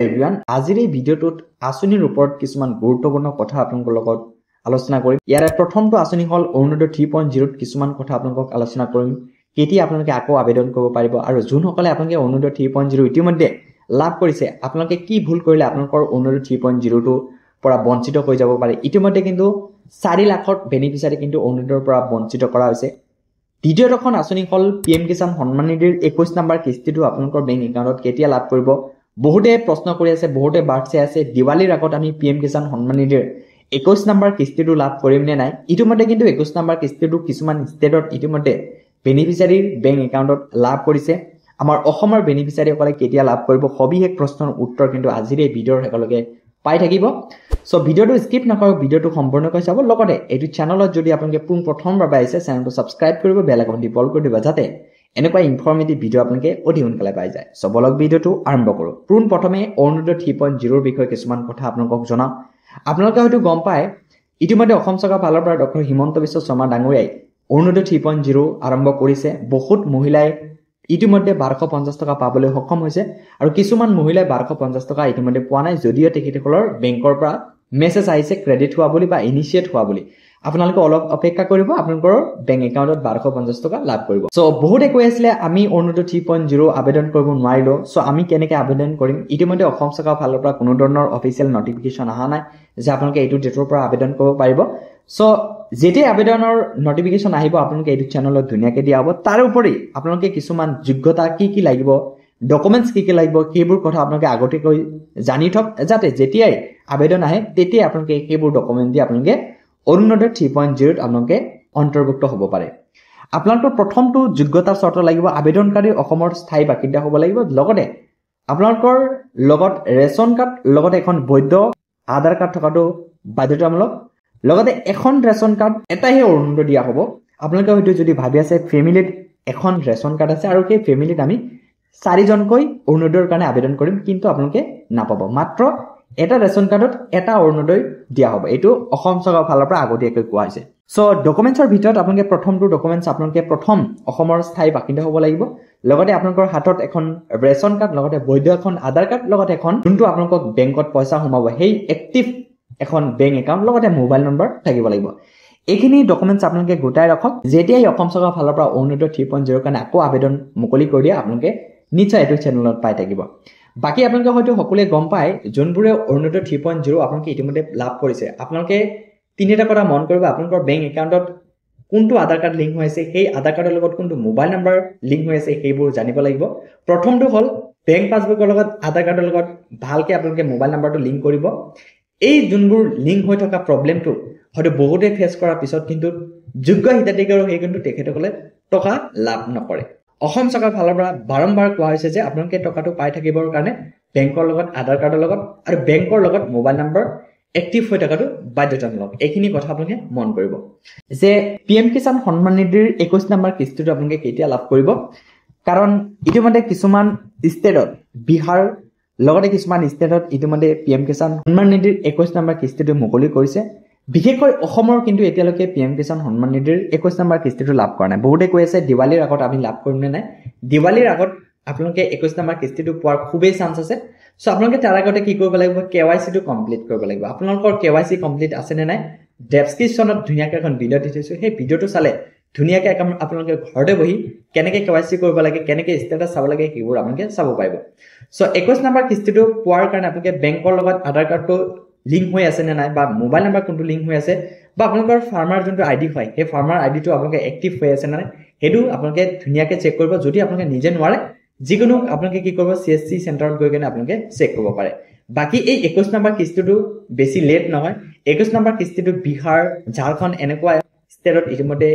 Everyone আজিৰ এই ভিডিঅ'টোত আঁচনিৰ ওপৰত কিছুমান গুৰুত্বপূৰ্ণ কথা আপোনালোকৰ লগত আলোচনা কৰিম। ইয়াৰে প্ৰথমটো আঁচনি হ'ল অৰুণোদয় 3.0 কিছুমান কথা আপোনালোকক আলোচনা কৰিম। কেতিয়া আপোনালোকে আকৌ আবেদন কৰিব পাৰিব আৰু যোনসকলে আপোনালোকে অৰুণোদয় 3.0 ইতিমধ্যে লাভ কৰিছে আপোনালোকে কি ভুল কৰিলে আপোনালোকৰ অৰুণোদয় 3.0 পৰা বঞ্চিত হৈ যাব পাৰে। ইতিমধ্যে কিন্তু 4 লাখৰ বেনিফিচিয়াৰী কিন্তু অৰুণোদয়ৰ পৰা বঞ্চিত কৰা হৈছে। দ্বিতীয়খন আঁচনি হ'ল PM কিষাণ সন্মান নিধিৰ 21 নম্বৰ কিস্তিটো আপোনালোকৰ বেংক একাউণ্টত কেতিয়া লাভ কৰিব। বহুতে প্ৰশ্ন কৰি আছে, বহুতে বাট চাই আছে দিৱালীৰ আগত আমি PM কিষাণ সন্মান নিধিৰ 21 নম্বৰ কিস্তিটো লাভ কৰিম নে নাই। ইতিমধ্যে কিন্তু 21 নম্বৰ কিস্তিটো কিছুমান ষ্টেটত ইতিমধ্যে বেনিফিচিয়াৰীৰ বেংক একাউণ্টত লাভ কৰিছে। আমাৰ অসমৰ বেনিফিচিয়াৰীসকলে কেতিয়া লাভ কৰিব সবিশেষ প্ৰশ্নৰ উত্তৰ কিন্তু আজিৰ এই ভিডিঅ'ৰ একেলগে পাই থাকিব। সো ভিডিঅ'টো স্কিপ নকৰো, ভিডিঅ'টো সম্পূৰ্ণকৈ চাব। লগতে এইটো চেনেলত যদি আপোনালোকে প্ৰথমবাৰ আহিছে চেনেলটো ছাবস্ক্ৰাইব কৰিব, বেল আইকনটি অল কৰি দিব যাতে এনেকুৱা ইনফৰ্মেটিভ ভিডিঅ' আপোনালোকে অতি সোনকালে পাই যায়। সো বলক ভিডিঅ'টো আৰম্ভ কৰোঁ। প্ৰথমে অৰুণোদয় 3.0 বিষয়ে কিছুমান কথা আপোনালোকক জনাম। আপোনালোকে হয়তো গম পায় ইতিমধ্যে অসম চৰকাৰৰ ফালৰ পৰা ডক্টৰ হিমন্ত বিশ্ব শৰ্মা ডাঙৰীয়াই অৰুণোদয় 3.0 আৰম্ভ কৰিছে। বহুত মহিলাই ইতিমধ্যে 1250 টকা পাবলৈ সক্ষম হৈছে আৰু কিছুমান মহিলাই 1250 টকা ইতিমধ্যে পোৱা নাই, যদিও তেখেতসকলৰ বেংকৰ পৰা মেছেজ আহিছে ক্ৰেডিট হোৱা বুলি বা ইনিচিয়েট হোৱা বুলি। আপোনালোকে অলপ অপেক্ষা কৰিব, আপোনালোকৰ বেংক একাউণ্টত 1250 টকা লাভ কৰিব। সো বহুতে কৈ আছিলে আমি অৰুণোদয় 3.0 আবেদন কৰিব নোৱাৰিলো, সো আমি কেনেকৈ আবেদন কৰিম। ইতিমধ্যে অসম চৰকাৰৰ ফালৰ পৰা কোনো ধৰণৰ অফিচিয়েল নটিফিকেশ্যন অহা নাই যে আপোনালোকে এইটো ডেটৰ পৰা আবেদন কৰিব পাৰিব। সো যেতিয়া আবেদনৰ নটিফিকেশ্যন আহিব আপোনালোকে এইটো চেনেলত ধুনীয়াকৈ দিয়া হ'ব। তাৰোপৰি আপোনালোকে কিছুমান যোগ্যতা কি লাগিব, ডকুমেণ্টছ কি লাগিব সেইবোৰ কথা আপোনালোকে আগতীয়াকৈ জানি থওক, যাতে যেতিয়াই আবেদন আহে তেতিয়াই আপোনালোকে সেইবোৰ ডকুমেণ্ট দি আপোনালোকে অৰুণোদয় 3.0 আপোনালোকে অন্তৰ্ভুক্ত হ'ব পাৰে। আপোনালোকৰ প্ৰথমটো যোগ্যতাৰ চৰ্ত লাগিব আবেদনকাৰী অসমৰ স্থায়ী বাসিন্দা হ'ব লাগিব। লগতে আপোনালোকৰ লগত ৰেচন কাৰ্ড লগতে এখন বৈধ আধাৰ কাৰ্ড থকাটো বাধ্যতামূলক। লগতে এখন ৰেচন কাৰ্ড এটাহে অৰুণোদয় দিয়া হ'ব। আপোনালোকে হয়তো যদি ভাবি আছে ফেমিলিত এখন ৰেচন কাৰ্ড আছে আৰু সেই ফেমিলিত আমি 4জনকৈ অৰুণোদয়ৰ কাৰণে আবেদন কৰিম, কিন্তু আপোনালোকে নাপাব। মাত্ৰ এটা ৰেচন কাৰ্ডত এটা অৰুণোদয় দিয়া হ'ব। এইটো অসম চৰকাৰৰ ফালৰ পৰা আগতীয়াকৈ কোৱা হৈছে। সো ডকুমেণ্টছৰ ভিতৰত আপোনালোকে প্ৰথমটো ডকুমেণ্টছ আপোনালোকে প্ৰথম অসমৰ স্থায়ী বাসিন্দা হ'ব লাগিব। লগতে আপোনালোকৰ হাতত এখন ৰেচন কাৰ্ড, লগতে বৈধ এখন আধাৰ কাৰ্ড, লগতে এখন যোনটো আপোনালোকক বেংকত পইচা সোমাব সেই এক্টিভ এখন বেংক একাউণ্ট, লগতে মোবাইল নম্বৰ থাকিব লাগিব। এইখিনি ডকুমেণ্টছ আপোনালোকে গোটাই ৰাখক। যেতিয়াই অসম চৰকাৰৰ ফালৰ পৰা অৰুণোদয় 3.0 কাৰণে আকৌ আবেদন মুকলি কৰি দিয়ে আপোনালোকে নিশ্চয় এইটো চেনেলত পাই থাকিব। বাকী আপোনালোকে হয়তো সকলোৱে গম পায় যোনবোৰে অৰুণোদয় 3.0 আপোনালোকে ইতিমধ্যে লাভ কৰিছে, আপোনালোকে তিনিটা কথা মন কৰিব। আপোনালোকৰ বেংক একাউণ্টত কোনটো আধাৰ কাৰ্ড লিংক হৈ আছে, সেই আধাৰ কাৰ্ডৰ লগত কোনটো মোবাইল নম্বৰ লিংক হৈ আছে সেইবোৰ জানিব লাগিব। প্ৰথমটো হ'ল বেংক পাছবুকৰ লগত আধাৰ কাৰ্ডৰ লগত ভালকৈ আপোনালোকে মোবাইল নম্বৰটো লিংক কৰিব। এই যোনবোৰ লিংক হৈ থকা প্ৰব্লেমটো হয়তো বহুতে ফেচ কৰাৰ পিছত কিন্তু যোগ্য হিতাধিকাৰী সেই কিন্তু তেখেতসকলে টকা লাভ নকৰে। অসম চৰকাৰৰ ফালৰ পৰা বাৰম্বাৰ কোৱা হৈছে যে আপোনালোকে টকাটো পাই থাকিবৰ কাৰণে বেংকৰ লগত আধাৰ কাৰ্ডৰ লগত আৰু বেংকৰ লগত মোবাইল নম্বৰ এক্টিভ হৈ থকাটো বাধ্যতামূলক। এইখিনি কথা আপোনালোকে মন কৰিব যে PM কিষাণ সন্মান নিধিৰ 21 নম্বৰ কিস্তিটো আপোনালোকে কেতিয়া লাভ কৰিব। কাৰণ ইতিমধ্যে কিছুমান ষ্টেটত বিহাৰ লগতে কিছুমান ষ্টেটত ইতিমধ্যে PM কিষাণ সন্মান নিধিৰ 21 নম্বৰ কিস্তিটো মুকলি কৰিছে। বিশেষকৈ অসমৰ কিন্তু এতিয়ালৈকে PM কিষাণ সন্মান নিধিৰ 21 নম্বৰ কিস্তিটো লাভ কৰা নাই। বহুতে কৈ আছে দিৱালীৰ আগত আমি লাভ কৰিম নে নাই। দিৱালীৰ আগত আপোনালোকে 21 নম্বৰ কিস্তিটো পোৱাৰ খুবেই চান্স আছে। সো আপোনালোকে তাৰ আগতে কি কৰিব লাগিব, KYC-টো কমপ্লিট কৰিব লাগিব। আপোনালোকৰ KYC কমপ্লিট আছে নে নাই ডেছক্ৰিপশ্যনত ধুনীয়াকৈ এখন ভিডিঅ' দি থৈছোঁ, সেই ভিডিঅ'টো চালে ধুনীয়াকৈ আপোনালোকে ঘৰতে বহি কেনেকৈ KYC কৰিব লাগে, কেনেকৈ ষ্টেটাছ চাব লাগে সেইবোৰ আপোনালোকে চাব পাৰিব। সো 21 নম্বৰ কিস্তিটো পোৱাৰ কাৰণে আপোনালোকে বেংকৰ লগত আধাৰ কাৰ্ডটো লিংক হৈ আছে নে নাই বা মোবাইল নম্বৰ কোনটো লিংক হৈ আছে বা আপোনালোকৰ ফাৰ্মাৰ যোনটো ID হয় সেই ফাৰ্মাৰ IDটো আপোনালোকে এক্টিভ হৈ আছে নে নাই সেইটো আপোনালোকে ধুনীয়াকৈ চেক কৰিব। যদি আপোনালোকে নিজে নোৱাৰে যিকোনো আপোনালোকে কি কৰিব CSC চেণ্টাৰত গৈ কিনে আপোনালোকে চেক কৰিব পাৰে। বাকী এই 21 নম্বৰ কিস্তিটো বেছি লেট নহয়। 21 নম্বৰ কিস্তিটো বিহাৰ, ঝাৰখণ্ড এনেকুৱা ষ্টেটত ইতিমধ্যে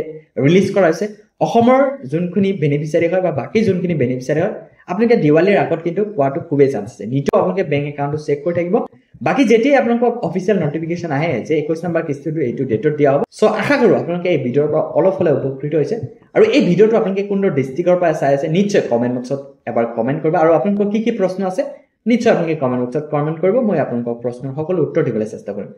ৰিলিজ কৰা হৈছে। অসমৰ যোনখিনি বেনিফিচিয়াৰী হয় বা বাকী যোনখিনি বেনিফিচিয়াৰী হয় আপোনালোকে দিৱালীৰ আগত কিন্তু পোৱাটো খুবেই চান্স আছে। নিশ্চয় আপোনালোকে বেংক একাউণ্টটো চেক কৰি থাকিব। বাকী যেতিয়াই আপোনালোকক অফিচিয়েল নটিফিকেশ্যন আহে যে 21 নম্বৰ কিস্তিটো এইটো ডেটত দিয়া হ'ব। সো আশা কৰোঁ আপোনালোকে এই ভিডিঅ'ৰ পৰা অলপ হ'লে উপকৃত হৈছে। আৰু এই ভিডিঅ'টো আপোনালোকে কোনটো ডিষ্ট্ৰিক্টৰ পৰা চাই আছে নিশ্চয় কমেণ্ট বক্সত এবাৰ কমেণ্ট কৰিব। আৰু আপোনালোকৰ কি প্ৰশ্ন আছে নিশ্চয় আপোনালোকে কমেণ্ট বক্সত কমেণ্ট কৰিব। মই আপোনালোকৰ প্ৰশ্নৰ সকলো উত্তৰ দিবলৈ চেষ্টা কৰিম।